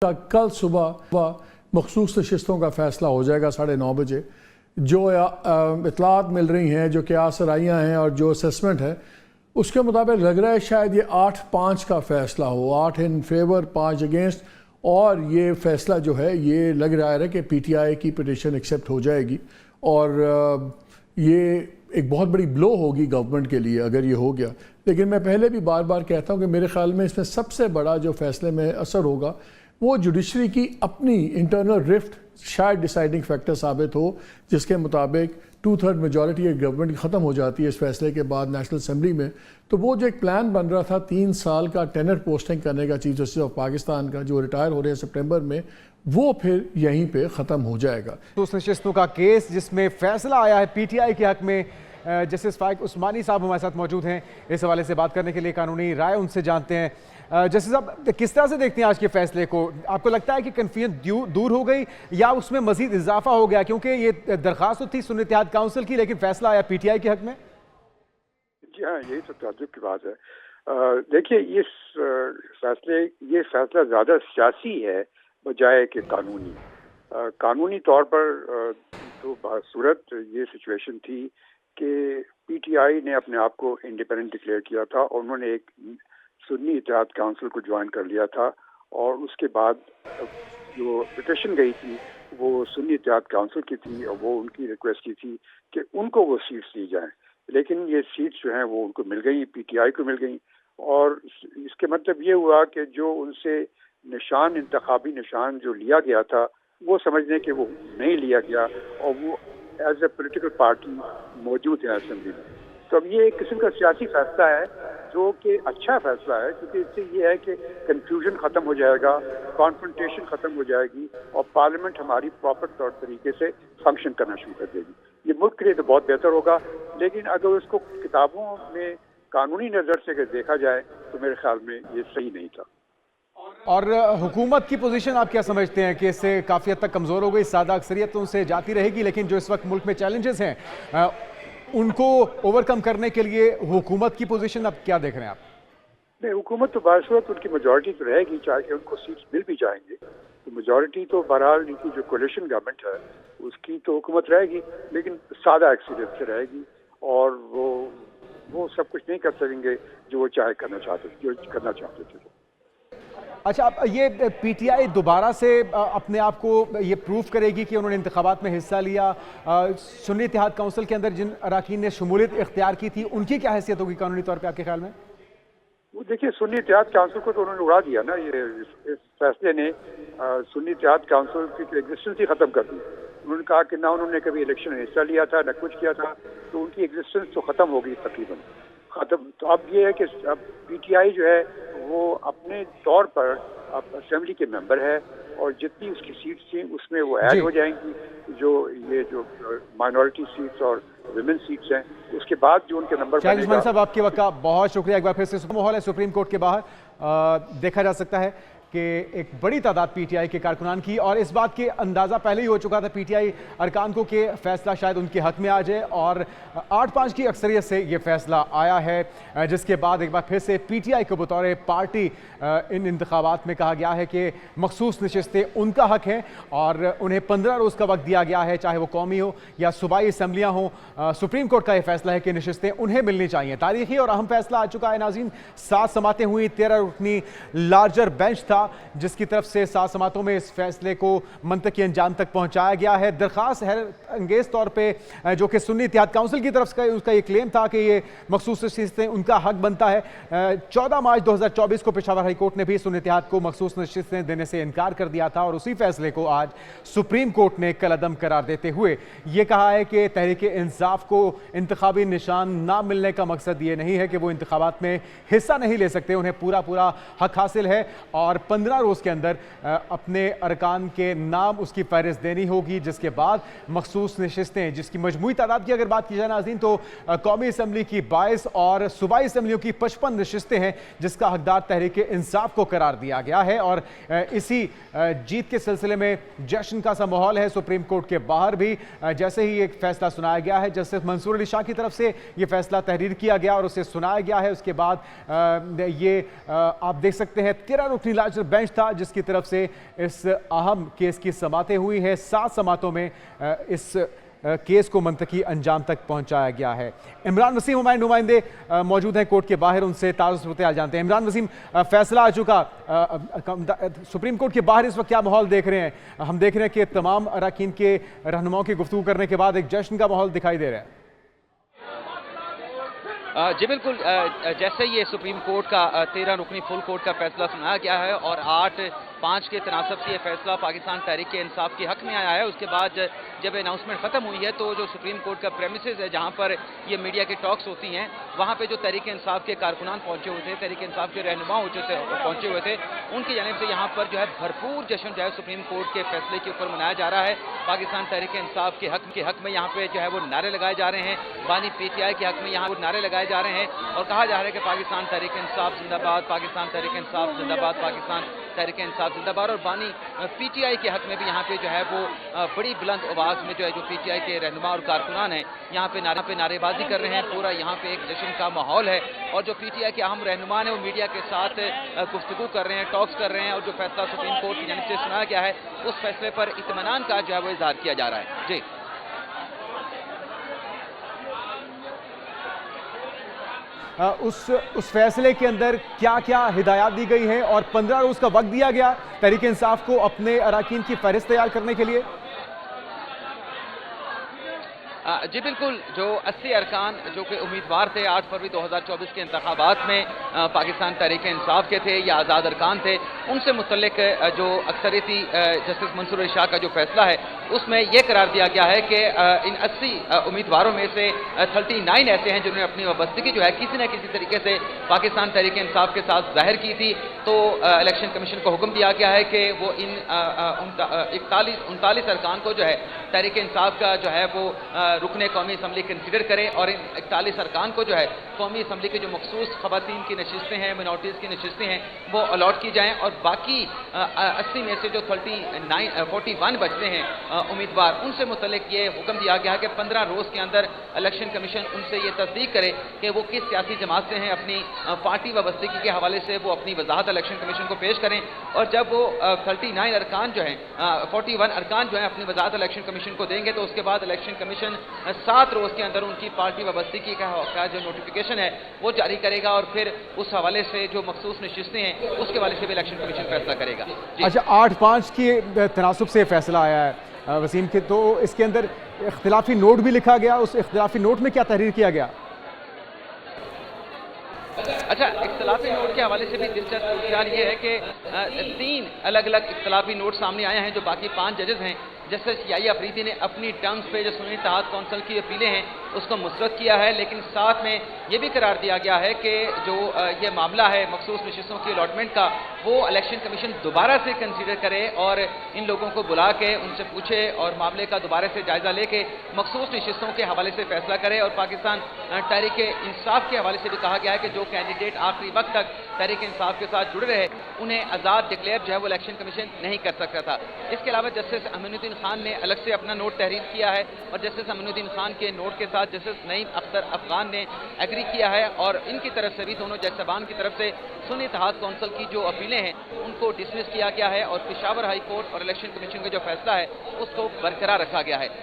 कल सुबह मखसूस नशिस्तों का फ़ैसला हो जाएगा 9:30 बजे। जो इतलात मिल रही हैं, जो क्या सराइयाँ हैं और जो असेसमेंट है, उसके मुताबिक लग रहा है शायद ये 8-5 का फ़ैसला हो, 8 इन फेवर 5 अगेंस्ट। और ये फ़ैसला जो है ये लग रहा है कि PTI की पिटीशन एक्सेप्ट हो जाएगी और ये एक बहुत बड़ी ब्लो होगी गवर्नमेंट के लिए अगर ये हो गया। लेकिन मैं पहले भी बार बार कहता हूँ कि मेरे ख्याल में इसमें सबसे बड़ा जो फ़ैसले में असर होगा वो जुडिशरी की अपनी इंटरनल रिफ्ट शायद डिसाइडिंग फैक्टर साबित हो, जिसके मुताबिक 2/3 मेजॉरिटी गवर्नमेंट की ख़त्म हो जाती है इस फैसले के बाद नेशनल असम्बली में। तो वो जो एक प्लान बन रहा था 3 साल का टेनर पोस्टिंग करने का चीफ जस्टिस ऑफ पाकिस्तान का, जो रिटायर हो रहे हैं सितंबर में, वो फिर यहीं पे ख़त्म हो जाएगा। तो उस नशिस्तों का केस जिसमें फैसला आया है PTI के हक में, जस्टिस फाइक उस्मानी साहब हमारे साथ मौजूद हैं इस हवाले से बात करने के लिए। कानूनी राय उनसे जानते हैं। जस्टिस साहब, किस तरह से देखते हैं आज के फैसले को? आपको लगता है कि कन्फ्यूजन दूर हो गई या उसमें मजीद इजाफा हो गया? क्योंकि ये दरख्वास्त तो थी सुन्नी इत्तेहाद काउंसिल की, लेकिन फैसला आया PTI के हक में। जी हाँ, यही तो ताज्जुब की बात है। देखिए, ये फैसला ज़्यादा सियासी है बजाय कि कानूनी। कानूनी तौर पर तो सूरत ये सिचुएशन थी कि PTI ने अपने आप को इंडिपेंडेंट डिक्लेयर किया था और उन्होंने एक सुन्नी इत्तेहाद काउंसिल को ज्वाइन कर लिया था। और उसके बाद जो पिटिशन गई थी वो सुन्नी इत्तेहाद काउंसिल की थी और वो उनकी रिक्वेस्ट की थी कि उनको वो सीट्स दी जाएं। लेकिन ये सीट्स जो हैं वो उनको मिल गई, PTI को मिल गई। और इसके मतलब ये हुआ कि जो उनसे निशान, इंतखाबी निशान जो लिया गया था, वो समझने कि वो नहीं लिया गया और वो एज ए पोलिटिकल पार्टी मौजूद है असेंबली में। तो अब ये एक किस्म का सियासी फैसला है जो कि अच्छा फैसला है, क्योंकि इससे ये है कि कंफ्यूजन ख़त्म हो जाएगा, कॉन्फ्रंटेशन ख़त्म हो जाएगी और पार्लियामेंट हमारी प्रॉपर तौर तरीके से फंक्शन करना शुरू कर देगी। ये मुल्क के लिए तो बहुत बेहतर होगा, लेकिन अगर उसको किताबों में कानूनी नज़र से अगर देखा जाए तो मेरे ख्याल में ये सही नहीं था। और हुकूमत की पोजीशन आप क्या समझते हैं कि इससे काफ़ी हद तक कमज़ोर हो गई? सादा अक्सरियत तो उनसे जाती रहेगी, लेकिन जो इस वक्त मुल्क में चैलेंजेस हैं उनको ओवरकम करने के लिए हुकूमत की पोजीशन आप क्या देख रहे हैं आप? नहीं, हुकूमत तो बासूरत उनकी मेजॉरिटी तो रहेगी, चाहे उनको सीट्स मिल भी जाएंगे तो मेजॉरिटी तो बहरहाल इनकी जो कोलिशन गवर्नमेंट है उसकी तो हुकूमत रहेगी, लेकिन सादा अक्सरियत से रहेगी और वो सब कुछ नहीं कर सकेंगे जो वो करना चाहते थे। अच्छा, अब ये PTI दोबारा से अपने आप को ये प्रूफ करेगी कि उन्होंने इंतखाबात में हिस्सा लिया? सुन्नी इत्तेहाद काउंसिल के अंदर जिन अरकान ने शमूलियत इख्तियार की थी उनकी क्या हैसियत होगी कानूनी तौर पे आपके ख्याल में? वो देखिए, सुन्नी इत्तेहाद काउंसिल को तो उन्होंने उड़ा दिया ना। ये इस फैसले ने सुन्नी इत्तेहाद काउंसिल की एग्जिस्टेंस ही ख़त्म कर दी। उन्होंने कहा कि ना उन्होंने कभी इलेक्शन में हिस्सा लिया था, ना कुछ किया था, तो उनकी एग्जिस्टेंस तो ख़त्म हो गई तकरीबन ख़त्म। तो अब ये है कि अब PTI जो है वो अपने तौर पर अब असेंबली के मेंबर है और जितनी उसकी सीट्स थी उसमें वो ऐड हो जाएंगी। जो माइनॉरिटी सीट्स और विमेन सीट्स हैं उसके बाद जो उनके नंबर बनेगा। साहब, आपके वक्त का बहुत शुक्रिया। एक बार फिर से माहौल है सुप्रीम कोर्ट के बाहर देखा जा सकता है कि एक बड़ी तादाद PTI के कारकुनान की, और इस बात के अंदाज़ा पहले ही हो चुका था PTI अरकान को कि फ़ैसला शायद उनके हक में आ जाए, और 8-5 की अक्सरियत से ये फ़ैसला आया है, जिसके बाद एक बार फिर से PTI को बतौर पार्टी इन इंतखाबात में कहा गया है कि मखसूस नशिस्तें उनका हक है और उन्हें 15 रोज़ का वक्त दिया गया है, चाहे वो कौमी हो या सूबाई असम्बलियाँ हों। सुप्रीम कोर्ट का यह फैसला है कि नशिस्तें उन्हें मिलनी चाहिए। तारीखी और अहम फैसला आ चुका है नाज़रीन। 7 समातें हुई, 13 रुकनी लार्जर बेंच था जिसकी तरफ से 7 समातों में इस फैसले को मंतकी अंजाम तक पहुंचाया गया है। दरखास्त हैरत अंगेज तौर पे जो कि सुन्नी इत्तेहाद काउंसिल की तरफ से उसका ये क्लेम था कि ये मखसूस नशिस्तें उनका हक बनता है। 14 मार्च 2024 को पेशावर हाई कोर्ट ने भी सुन्नी इत्तेहाद को मखसूस नशिस्तें देने से इनकार कर दिया था और उसी फैसले को आज सुप्रीम कोर्ट ने कलअदम करार देते हुए ये कहा है कि तहरीक इंसाफ को इंतखाबी निशान ना मिलने का मकसद ये नहीं है कि वो इंतखाबात में हिस्सा नहीं ले सकते, उन्हें पूरा हक हासिल है और 15 रोज़ के अंदर अपने अरकान के नाम उसकी फहरिस्त देनी होगी, जिसके बाद मखसूस नशिस्तें, जिसकी मजमूई तादाद की अगर बात की जाए नाज़रीन तो कौमी असम्बली की 22 और सूबाई असम्बलियों की 55 नशिस्तें हैं जिसका हकदार तहरीक इंसाफ को करार दिया गया है। और इसी जीत के सिलसिले में जश्न का सा माहौल है सुप्रीम कोर्ट के बाहर भी। जैसे ही एक फैसला सुनाया गया है, जस्टिस मंसूर अली शाह की तरफ से ये फैसला तहरीर किया गया और उसे सुनाया गया है, उसके बाद ये आप देख सकते हैं 13 रुकनी लार्जर सिर्फ बेंच था जिसकी तरफ से इस अहम केस की समातें हुई है। 7 समातों में इस केस को मंतकी अंजाम तक पहुंचाया गया है। इमरान वसीम हमारे नुमाइंदे मौजूद हैं कोर्ट के बाहर, उनसे ताज़ा सूरत-ए-हाल जानते हैं। इमरान वसीम, फैसला आ चुका, सुप्रीम कोर्ट के बाहर इस वक्त क्या माहौल देख रहे हैं? हम देख रहे हैं कि तमाम अरकान के रहनुमाओं की गुफ्तगू करने के बाद एक जश्न का माहौल दिखाई दे रहा है। जी बिल्कुल, जैसे ये सुप्रीम कोर्ट का 13 रुकनी फुल कोर्ट का फैसला सुनाया गया है और 8-5 के तनासब से ये फैसला पाकिस्तान तहरीक इंसाफ के हक में आया है। उसके बाद जब अनाउंसमेंट खत्म हुई है तो जो सुप्रीम कोर्ट का प्रेमिसेस है जहां पर ये मीडिया की टॉक्स होती हैं, वहां पे जो तहरीक इंसाफ के कारकुनान पहुंचे हुए थे, तहरीक इंसाफ के रहनुमा पहुंचे हुए थे, उनकी जानिब से यहाँ पर जो है भरपूर जश्न जो है सुप्रीम कोर्ट के फैसले के ऊपर मनाया जा रहा है। पाकिस्तान तहरीक इंसाफ के हक में यहाँ पे जो है वो नारे लगाए जा रहे हैं, बानी PTI के हक में यहाँ वो नारे लगाए जा रहे हैं और कहा जा रहा है कि पाकिस्तान तहरीक इंसाफ जिंदाबाद, पाकिस्तान तहरीक इंसाफ जिंदाबाद, पाकिस्तान तहरीक इंसाफ जिंदाबाद। और बानी PTI के हक में भी यहाँ पे जो है वो बड़ी बुलंद आवाज में जो है जो PTI के रहनुमा और कारकुनान हैं यहाँ पे नारेबाजी कर रहे हैं। पूरा यहाँ पे एक जश्न का माहौल है और जो PTI के अहम रहनुमा है वो मीडिया के साथ गुफ्तगू कर रहे हैं, टॉक्स कर रहे हैं और जो फैसला सुप्रीम कोर्ट की जानिब से सुनाया गया है उस फैसले पर इत्मीनान का जो है वो इजहार किया जा रहा है। जी उस फैसले के अंदर क्या क्या हिदायत दी गई है और 15 रोज का वक्त दिया गया तहरीक इंसाफ को अपने अरकान की फहरिस्त तैयार करने के लिए? जी बिल्कुल, जो 80 अरकान जो कि उम्मीदवार थे 8 फरवरी 2024 के इंतखाबात में पाकिस्तान तहरीक इंसाफ के थे या आज़ाद अरकान थे, उनसे मुतल्लिक जो अक्सरियती जस्टिस मंसूर अली शाह का जो फैसला है उसमें यह करार दिया गया है कि इन 80 उम्मीदवारों में से 39 ऐसे हैं जिन्होंने अपनी वाबस्तगी जो है किसी न किसी तरीके से पाकिस्तान तहरीक इंसाफ के साथ जाहिर की थी। तो इलेक्शन कमीशन को हुक्म दिया गया है कि वो इन 39 अरकान को जो है तहरीक इंसाफ का जो है वो रुकने कौमी असम्बली कंसिडर करें और इन 41 अरकान को जो है कौमी असम्बली की जो मखसूस खवातीन की नशिस्तें हैं, मिनॉरिटीज़ की नशिस्तें हैं, वो अलॉट की जाएँ और बाकी 80 में से जो 41 बचते हैं उम्मीदवार, उनसे मुतल्लिक ये हुक्म दिया गया है कि 15 रोज़ के अंदर इलेक्शन कमीशन उनसे ये तस्दीक करे कि वो किस सियासी जमात से हैं, अपनी पार्टी वाबस्तगी के हवाले से वो अपनी वजाहत इलेक्शन कमीशन को पेश करें। और जब वो 39 अरकान जो हैं 41 अरकान जो हैं अपनी वजाहत इलेक्शन कमीशन को देंगे तो उसके बाद इलेक्शन कमीशन 7 रोज़ के अंदर उनकी पार्टी वाबस्तगी का जो नोटिफिकेशन है वो जारी करेगा और फिर उस हवाले से जो मखसूस नशिस्तें हैं उसके हवाले से भी इलेक्शन कमीशन फैसला करेगा। अच्छा, 8-5 के तनासुब से फैसला आया है वसीम के, तो इसके अंदर इख्तिलाफी नोट भी लिखा गया, उस इख्तिलाफी नोट में क्या तहरीर किया गया? अच्छा, इख्तिलाफी नोट के हवाले से भी दिलचस्प ख्याल ये है कि 3 अलग अलग इख्तिलाफी नोट सामने आए हैं। जो बाकी 5 जजेस हैं, जस्टिस याही अफरीदी ने अपनी टर्म्स पे जो सुन्नी इत्तेहाद कौंसिल की अपीलें हैं उसको मुस्तरद किया है, लेकिन साथ में ये भी करार दिया गया है कि जो ये मामला है मखसूस नशिस्तों की अलॉटमेंट का, वो इलेक्शन कमीशन दोबारा से कंसीडर करे और इन लोगों को बुला के उनसे पूछे और मामले का दोबारा से जायज़ा लेके मखसूस नशिस्तों के हवाले से फैसला करे। और पाकिस्तान तहरीक इंसाफ के हवाले से भी कहा गया है कि जो कैंडिडेट आखिरी वक्त तक तहरीक इंसाफ के साथ जुड़े रहे उन्हें आज़ाद डिक्लेयर जो है वो इलेक्शन कमीशन नहीं कर सकता था। इसके अलावा जस्टिस अमीनुद्दीन खान ने अलग से अपना नोट तहरीर किया है और जस्टिस अमीनुद्दीन खान के नोट के साथ जस्टिस नईम अख्तर अफगान ने एग्री किया है और इनकी तरफ से भी दोनों जज साहबान की तरफ से सुन्नी इत्तेहाद कौंसिल की जो अपीलें हैं उनको डिसमिस किया गया है और पेशावर हाई कोर्ट और इलेक्शन कमीशन का जो फैसला है उसको बरकरार रखा गया है।